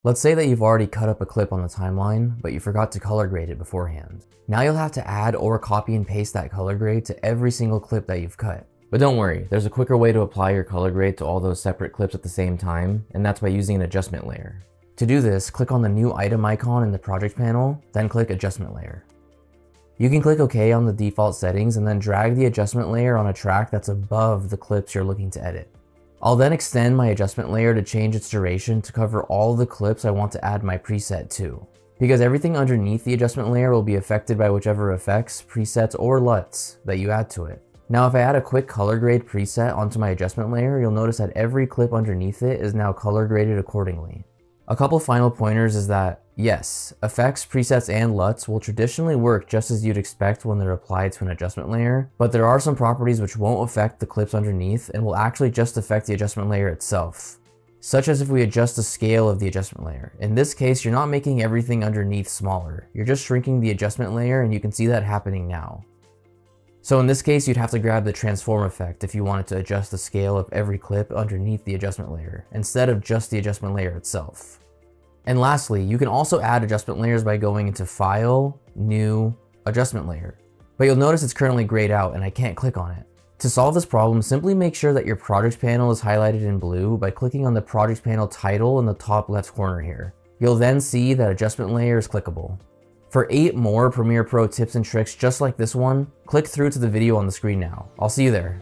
Let's say that you've already cut up a clip on the timeline, but you forgot to color grade it beforehand. Now you'll have to add or copy and paste that color grade to every single clip that you've cut. But don't worry, there's a quicker way to apply your color grade to all those separate clips at the same time, and that's by using an adjustment layer. To do this, click on the new item icon in the project panel, then click adjustment layer. You can click OK on the default settings and then drag the adjustment layer on a track that's above the clips you're looking to edit. I'll then extend my adjustment layer to change its duration to cover all the clips I want to add my preset to, because everything underneath the adjustment layer will be affected by whichever effects, presets, or LUTs that you add to it. Now if I add a quick color grade preset onto my adjustment layer, you'll notice that every clip underneath it is now color graded accordingly. A couple final pointers is that, yes, effects, presets, and LUTs will traditionally work just as you'd expect when they're applied to an adjustment layer, but there are some properties which won't affect the clips underneath and will actually just affect the adjustment layer itself. Such as if we adjust the scale of the adjustment layer. In this case, you're not making everything underneath smaller, you're just shrinking the adjustment layer, and you can see that happening now. So in this case, you'd have to grab the transform effect if you wanted to adjust the scale of every clip underneath the adjustment layer, instead of just the adjustment layer itself. And lastly, you can also add adjustment layers by going into File, New, Adjustment Layer. But you'll notice it's currently grayed out and I can't click on it. To solve this problem, simply make sure that your project panel is highlighted in blue by clicking on the project panel title in the top left corner here. You'll then see that adjustment layer is clickable. For 8 more Premiere Pro tips and tricks just like this one, click through to the video on the screen now. I'll see you there.